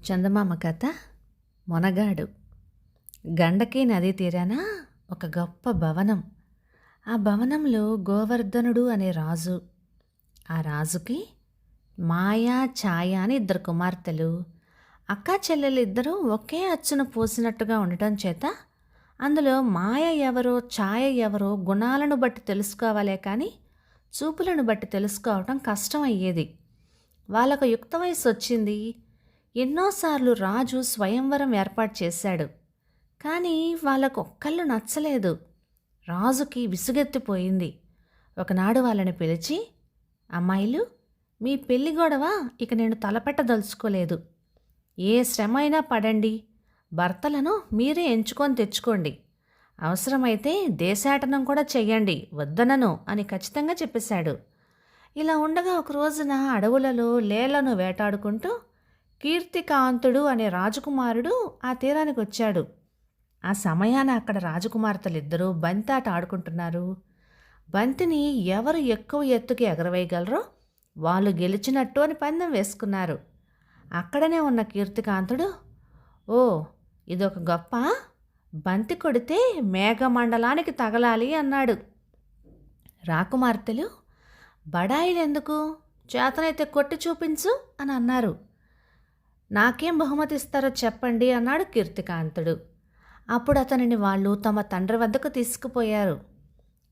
చందమామ కథ మొనగాడు. గండకీ నదీ తీరాన ఒక గొప్ప భవనం. ఆ భవనంలో గోవర్ధనుడు అనే రాజు. ఆ రాజుకి మాయా, ఛాయ అని ఇద్దరు కుమార్తెలు. అక్కా చెల్లెలు ఇద్దరూ ఒకే అచ్చును పూసినట్టుగా ఉండటం చేత అందులో మాయ ఎవరో, ఛాయ ఎవరో గుణాలను బట్టి తెలుసుకోవాలే కానీ చూపులను బట్టి తెలుసుకోవటం కష్టం అయ్యేది. వాళ్ళకు యుక్త వయసు వచ్చింది. ఎన్నోసార్లు రాజు స్వయంవరం ఏర్పాటు చేశాడు. కానీ వాళ్ళకు ఒక్కళ్ళు నచ్చలేదు. రాజుకి విసుగెత్తిపోయింది. ఒకనాడు వాళ్ళని పిలిచి, అమ్మాయిలు, మీ పెళ్లి గొడవ ఇక నేను తలపెట్టదలుచుకోలేదు. ఏ శ్రమ అయినా పడండి, భర్తలను మీరే ఎంచుకొని తెచ్చుకోండి. అవసరమైతే దేశాటనం కూడా చెయ్యండి, వద్దనను అని ఖచ్చితంగా చెప్పేశాడు. ఇలా ఉండగా ఒక రోజున అడవులలో లేళ్లను వేటాడుకుంటూ కీర్తికాంతుడు అనే రాజకుమారుడు ఆ తీరానికి వచ్చాడు. ఆ సమయాన అక్కడ రాజకుమార్తెలిద్దరూ బంతాట ఆడుకుంటున్నారు. బంతిని ఎవరు ఎక్కువ ఎత్తుకి ఎగరవేయగలరో వాళ్ళు గెలిచినట్టు అని పందెం వేసుకున్నారు. అక్కడనే ఉన్న కీర్తికాంతుడు, ఓ, ఇదొక గొప్ప, బంతి కొడితే మేఘమండలానికి తగలాలి అన్నాడు. రాకుమార్తెలు, బడాయిలెందుకు, చేతనైతే కొట్టి చూపించు అని అన్నారు. నాకేం బహుమతి ఇస్తారో చెప్పండి అన్నాడు కీర్తికాంతుడు. అప్పుడు అతనిని వాళ్ళు తమ తండ్రి వద్దకు తీసుకుపోయారు.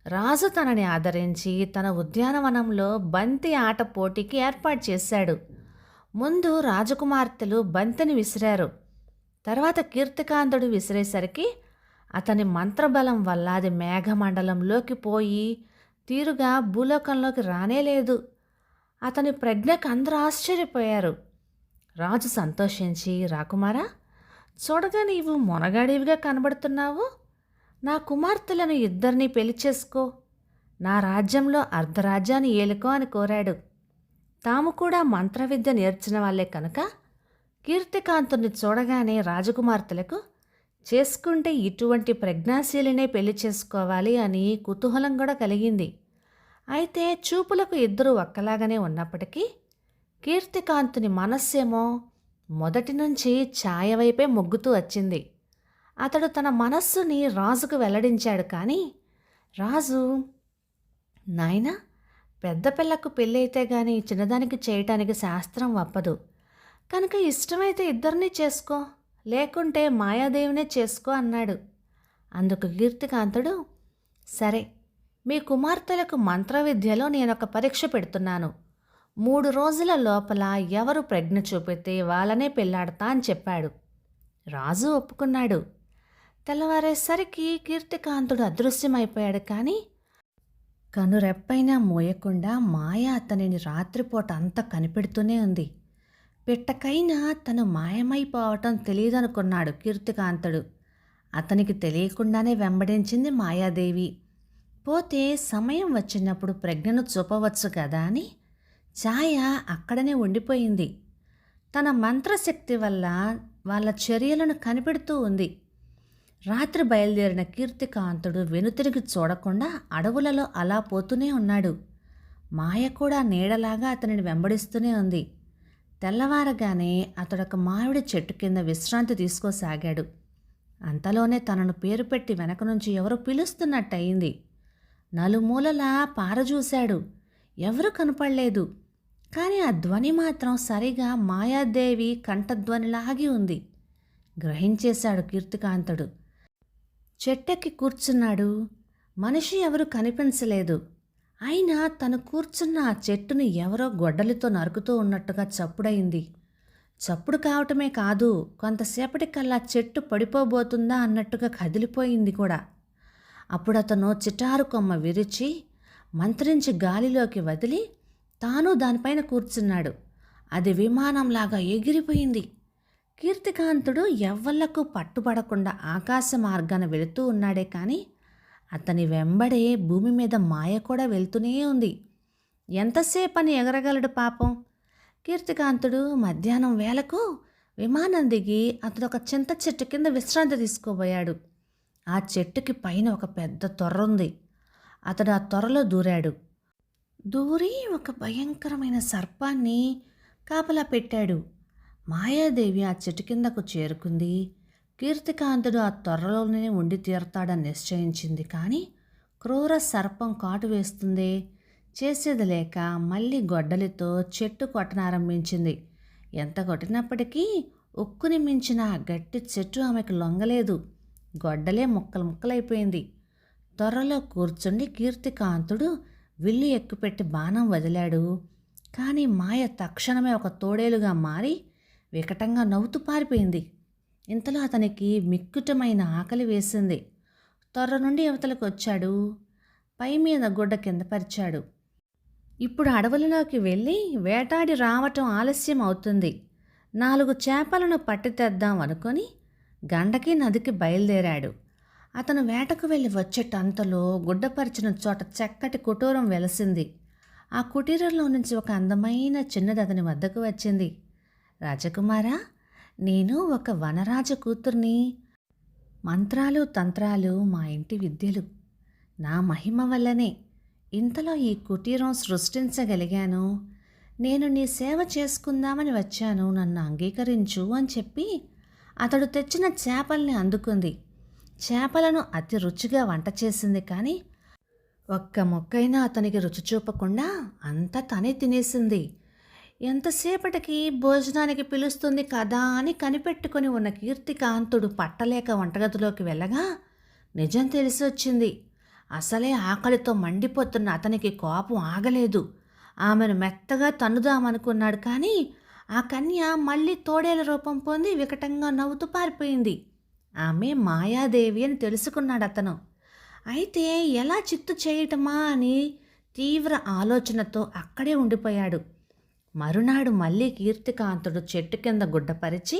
రాజు తనని ఆదరించి తన ఉద్యానవనంలో బంతి ఆట పోటీకి ఏర్పాటు చేశాడు. ముందు రాజకుమార్తెలు బంతిని విసిరారు. తర్వాత కీర్తికాంతుడు విసిరేసరికి అతని మంత్రబలం వల్ల అది మేఘమండలంలోకి పోయి తీరుగా భూలోకంలోకి రానేలేదు. అతని ప్రజ్ఞకు అందరూ ఆశ్చర్యపోయారు. రాజు సంతోషించి, రాకుమారా, చూడగా నీవు మొనగాడివిగా కనబడుతున్నావు. నా కుమార్తెలను ఇద్దరినీ పెళ్లి చేసుకో, నా రాజ్యంలో అర్ధరాజ్యాన్ని ఏలుకో అని కోరాడు. తాము కూడా మంత్రవిద్య నేర్చిన వాళ్ళే కనుక కీర్తికాంతుని చూడగానే రాజకుమార్తెలకు చేసుకుంటే ఇటువంటి ప్రజ్ఞాశీలినే పెళ్లి చేసుకోవాలి అని కుతూహలం కూడా కలిగింది. అయితే చూపులకు ఇద్దరూ ఒక్కలాగానే ఉన్నప్పటికీ కీర్తికాంతుని మనస్సేమో మొదటి నుంచి ఛాయ వైపే మొగ్గుతూ వచ్చింది. అతడు తన మనస్సుని రాజుకు వెల్లడించాడు. కానీ రాజు, నాయనా, పెద్ద పిల్లకు పెళ్ళైతే గాని చిన్నదానికి చేయటానికి శాస్త్రం ఒప్పదు కనుక ఇష్టమైతే ఇద్దరినీ చేసుకో, లేకుంటే మాయాదేవినే చేసుకో అన్నాడు. అందుకు కీర్తికాంతుడు, సరే, మీ కుమార్తెలకు మంత్రవిద్యలో నేనొక పరీక్ష పెడుతున్నాను. 3 రోజుల లోపల ఎవరు ప్రజ్ఞ చూపితే వాళ్ళనే పెళ్ళాడతా అని చెప్పాడు. రాజు ఒప్పుకున్నాడు. తెల్లవారేసరికి కీర్తికాంతుడు అదృశ్యమైపోయాడు. కానీ కనురెప్పైనా మోయకుండా మాయ అతనిని రాత్రిపూట అంతా కనిపెడుతూనే ఉంది. పిట్టకైనా తను మాయమైపోవటం తెలియదనుకున్నాడు కీర్తికాంతుడు. అతనికి తెలియకుండానే వెంబడించింది మాయాదేవి. పోతే సమయం వచ్చినప్పుడు ప్రజ్ఞను చూపవచ్చు కదా అని ఛాయ అక్కడనే ఉండిపోయింది. తన మంత్రశక్తి వల్ల వాళ్ళ చర్యలను కనిపెడుతూ ఉంది. రాత్రి బయలుదేరిన కీర్తికాంతుడు వెనుతిరిగి చూడకుండా అడవులలో అలా పోతూనే ఉన్నాడు. మాయ కూడా నీడలాగా అతనిని వెంబడిస్తూనే ఉంది. తెల్లవారగానే అతడొక మామిడి చెట్టు కింద విశ్రాంతి తీసుకోసాగాడు. అంతలోనే తనను పేరు పెట్టి వెనక నుంచి ఎవరో పిలుస్తున్నట్టయింది. నలుమూలలా పారజూశాడు. ఎవరూ కనపడలేదు. కానీ ఆ ధ్వని మాత్రం సరిగా మాయాదేవి కంఠధ్వనిలాగి ఉంది. గ్రహించేశాడు కీర్తికాంతుడు. చెట్టెక్కి కూర్చున్నాడు. మనిషి ఎవరు కనిపించలేదు. అయినా తను కూర్చున్న ఆ చెట్టుని ఎవరో గొడ్డలితో నరుకుతూ ఉన్నట్టుగా చప్పుడైంది. చప్పుడు కావటమే కాదు, కొంతసేపటికల్లా చెట్టు పడిపోబోతుందా అన్నట్టుగా కదిలిపోయింది కూడా. అప్పుడు అతను చిటారు కొమ్మ విరిచి మంత్రించి గాలిలోకి వదిలి తాను దానిపైన కూర్చున్నాడు. అది విమానంలాగా ఎగిరిపోయింది. కీర్తికాంతుడు ఎవ్వళ్లకు పట్టుబడకుండా ఆకాశ మార్గాన వెళుతూ ఉన్నాడే కానీ అతని వెంబడే భూమి మీద మాయ కూడా వెళ్తూనే ఉంది. ఎంతసేపని ఎగరగలడు పాపం. కీర్తికాంతుడు మధ్యాహ్నం వేళకు విమానం దిగి అతడొక చింత చెట్టు కింద విశ్రాంతి తీసుకోబోయాడు. ఆ చెట్టుకి పైన ఒక పెద్ద తొర్రుంది. అతడు ఆ తొర్రలో దూరాడు. దూరి ఒక భయంకరమైన సర్పాన్ని కాపలా పెట్టాడు. మాయాదేవి ఆ చెట్టు కిందకు చేరుకుంది. కీర్తికాంతుడు ఆ త్వరలోనే ఉండి తీరతాడని నిశ్చయించింది. కానీ క్రూర సర్పం కాటు వేస్తుందే, చేసేది లేక మళ్ళీ గొడ్డలితో చెట్టు కొట్టనారంభించింది. ఎంత కొట్టినప్పటికీ ఉక్కుని మించిన ఆ గట్టి చెట్టు ఆమెకు లొంగలేదు. గొడ్డలే ముక్కలు ముక్కలైపోయింది. త్వరలో కూర్చుండి కీర్తికాంతుడు విల్లు ఎక్కుపెట్టి బాణం వదిలాడు. కానీ మాయ తక్షణమే ఒక తోడేలుగా మారి వికటంగా నవ్వుతూ పారిపోయింది. ఇంతలో అతనికి మిక్కుటమైన ఆకలి వేసింది. త్వర నుండి యువతలకు వచ్చాడు. పై మీద గుడ్డ కింద పరిచాడు. ఇప్పుడు అడవులలోకి వెళ్ళి వేటాడి రావటం ఆలస్యం అవుతుంది. 4 చేపలను పట్టి తెద్దాం అనుకొని గండకి నదికి బయలుదేరాడు. అతను వేటకు వెళ్ళి వచ్చేటంతలో గుడ్డపరిచిన చోట చక్కటి కుటీరం వెలసింది. ఆ కుటీరంలో నుంచి ఒక అందమైన చిన్నది అతని వద్దకు వచ్చింది. రాజకుమారా, నేను ఒక వనరాజ కూతుర్ని. మంత్రాలు తంత్రాలు మా ఇంటి విద్యలు. నా మహిమ వల్లనే ఇంతలో ఈ కుటీరం సృష్టించగలిగాను. నేను నీ సేవ చేసుకుందామని వచ్చాను, నన్ను అంగీకరించు అని చెప్పి అతడు తెచ్చిన చేపల్ని అందుకుంది. చేపలను అతి రుచిగా వంట చేసింది. కానీ ఒక్క మొక్కైనా అతనికి రుచి చూపకుండా అంతా తనే తినేసింది. ఎంతసేపటికి భోజనానికి పిలుస్తుంది కదా అని కనిపెట్టుకుని ఉన్న కీర్తికాంతుడు పట్టలేక వంటగదిలోకి వెళ్ళగా నిజం తెలిసి వచ్చింది. అసలే ఆకలితో మండిపోతున్న అతనికి కోపం ఆగలేదు. ఆమెను మెత్తగా తన్నుదామనుకున్నాడు. కానీ ఆ కన్య మళ్ళీ తోడేల రూపం పొంది వికటంగా నవ్వుతూ పారిపోయింది. ఆమె మాయాదేవి అని తెలుసుకున్నాడు అతను. అయితే ఎలా చిత్తు చేయటమా అని తీవ్ర ఆలోచనతో అక్కడే ఉండిపోయాడు. మరునాడు మళ్ళీ కీర్తికాంతుడు చెట్టు కింద గుడ్డపరిచి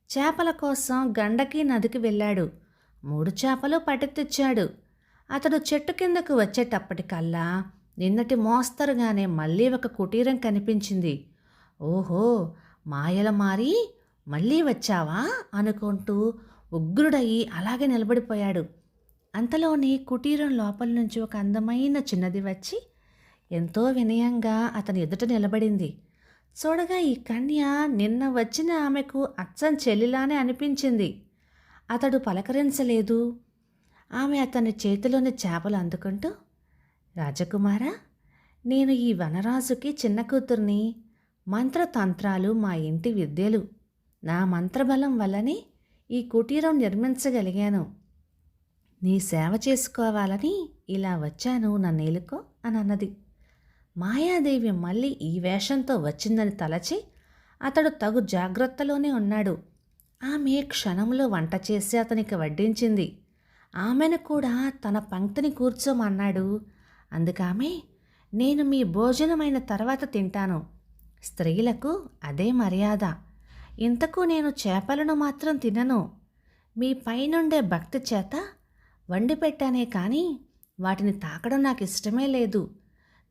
చేపల కోసం గండకి నదికి వెళ్ళాడు. 3 చేపలు పట్టి తెచ్చాడు. అతడు చెట్టు కిందకు వచ్చేటప్పటికల్లా నిన్నటి మోస్తరుగానే మళ్ళీ ఒక కుటీరం కనిపించింది. ఓహో, మాయల మారి మళ్ళీ వచ్చావా అనుకుంటూ ఉగ్రుడయి అలాగే నిలబడిపోయాడు. అంతలోని కుటీరం లోపల నుంచి ఒక అందమైన చిన్నది వచ్చి ఎంతో వినయంగా అతని ఎదుట నిలబడింది. చూడగా ఈ కన్య నిన్న వచ్చిన ఆమెకు అచ్చం చెల్లిలానే అనిపించింది. అతడు పలకరించలేదు. ఆమె అతని చేతిలోని చేపలు అందుకుంటూ, రాజకుమారా, నేను ఈ వనరాజుకి చిన్న కూతుర్ని. మంత్రతంత్రాలు మా ఇంటి విద్యలు. నా మంత్రబలం వల్లనే ఈ కుటీరం నిర్మించగలిగాను. నీ సేవ చేసుకోవాలని ఇలా వచ్చాను, నన్నేలుకో అని అన్నది. మాయాదేవి మళ్ళీ ఈ వేషంతో వచ్చిందని తలచి అతడు తగు జాగ్రత్తలోనే ఉన్నాడు. ఆమె క్షణంలో వంట చేసి అతనికి వడ్డించింది. ఆమెను కూడా తన పంక్తిని కూర్చోమన్నాడు. అందుకామె, నేను మీ భోజనమైన తర్వాత తింటాను. స్త్రీలకు అదే మర్యాద. ఇంతకు నేను చేపలను మాత్రం తినను. మీ పైనుండే భక్తి చేత వండి పెట్టానే కానీ వాటిని తాకడం నాకు ఇష్టమే లేదు.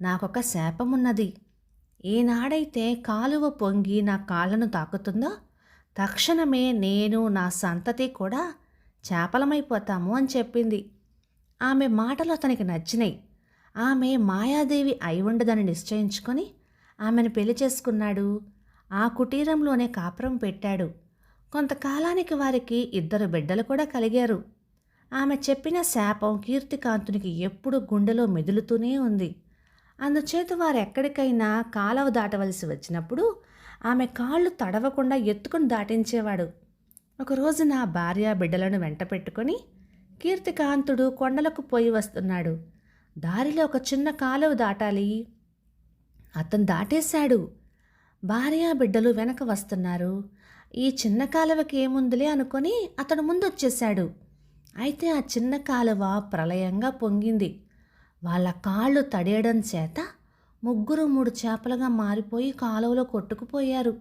నాకొక శాపమున్నది. ఏనాడైతే కాలువ పొంగి నా కాళ్ళను తాకుతుందో తక్షణమే నేను నా సంతతి కూడా చేపలమైపోతాము అని చెప్పింది. ఆమె మాటలు అతనికి నచ్చినాయి. ఆమె మాయాదేవి అయి ఉండదని నిశ్చయించుకొని ఆమెను పెళ్లి చేసుకున్నాడు. ఆ కుటీరంలోనే కాపురం పెట్టాడు. కొంతకాలానికి వారికి 2 బిడ్డలు కూడా కలిగారు. ఆమె చెప్పిన శాపం కీర్తికాంతునికి ఎప్పుడూ గుండెలో మెదులుతూనే ఉంది. అందుచేత వారు ఎక్కడికైనా కాలవ దాటవలసి వచ్చినప్పుడు ఆమె కాళ్ళు తడవకుండా ఎత్తుకుని దాటించేవాడు. ఒకరోజు నా భార్య బిడ్డలను వెంట పెట్టుకొని కీర్తికాంతుడు కొండలకు పోయి వస్తున్నాడు. దారిలో ఒక చిన్న కాలువ దాటాలి. అతను దాటేశాడు. భార్య బిడ్డలు వెనక వస్తున్నారు. ఈ చిన్న కాలువకి ఏముందిలే అనుకొని అతడు ముందొచ్చేశాడు. అయితే ఆ చిన్న కాలువ ప్రళయంగా పొంగింది. వాళ్ళ కాళ్ళు తడేయడం చేత 3 చేపలుగా మారిపోయి కాలువలో కొట్టుకుపోయారు.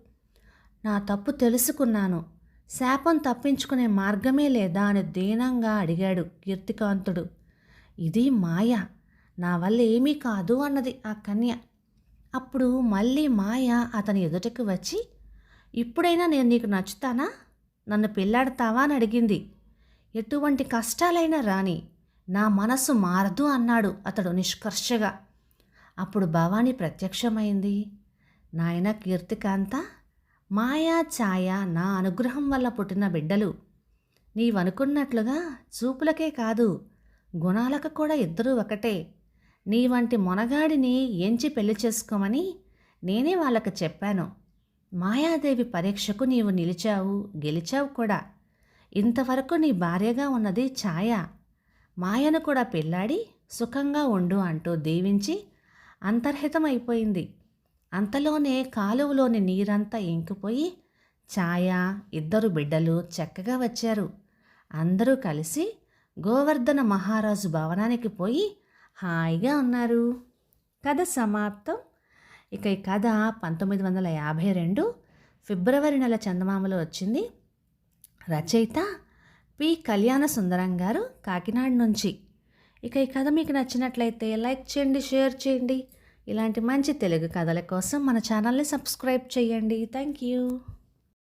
నా తప్పు తెలుసుకున్నాను. శాపం తప్పించుకునే మార్గమే లేదా అని దీనంగా అడిగాడు కీర్తికాంతుడు. ఇది మాయ, నా వల్ల ఏమీ కాదు అన్నది ఆ కన్య. అప్పుడు మళ్ళీ మాయ అతని ఎదుటకు వచ్చి, ఇప్పుడైనా నేను నీకు నచ్చుతానా? నన్ను పెళ్ళాడతావా అని అడిగింది. ఎటువంటి కష్టాలైనా రాని, నా మనసు మారదు అన్నాడు అతడు నిష్కర్షగా. అప్పుడు భవాని ప్రత్యక్షమైంది. నాయన కీర్తికాంత, మాయా ఛాయ నా అనుగ్రహం వల్ల పుట్టిన బిడ్డలు. నీవనుకున్నట్లుగా చూపులకే కాదు, గుణాలకు కూడా ఇద్దరూ ఒకటే. నీ వంటి మొనగాడిని ఎంచి పెళ్లి చేసుకోమని నేనే వాళ్ళకి చెప్పాను. మాయాదేవి పరీక్షకు నీవు నిలిచావు, గెలిచావు కూడా. ఇంతవరకు నీ భార్యగా ఉన్నది ఛాయ. మాయను కూడా పెళ్ళాడి సుఖంగా ఉండు అంటూ దీవించి అంతర్హితమైపోయింది. అంతలోనే కాలువలోని నీరంతా ఇంకిపోయి ఛాయ, ఇద్దరు బిడ్డలు చక్కగా వచ్చారు. అందరూ కలిసి గోవర్ధన మహారాజు భవనానికి పోయి హాయిగా ఉన్నారు. కథ సమాప్తం. ఇక ఈ కథ 1952 ఫిబ్రవరి నెల చందమామలో వచ్చింది. రచయిత పి. కళ్యాణ సుందరం గారు, కాకినాడ నుంచి. ఇక ఈ కథ మీకు నచ్చినట్లయితే లైక్ చేయండి, షేర్ చేయండి. ఇలాంటి మంచి తెలుగు కథల కోసం మన ఛానల్ని సబ్స్క్రైబ్ చేయండి. Thank you.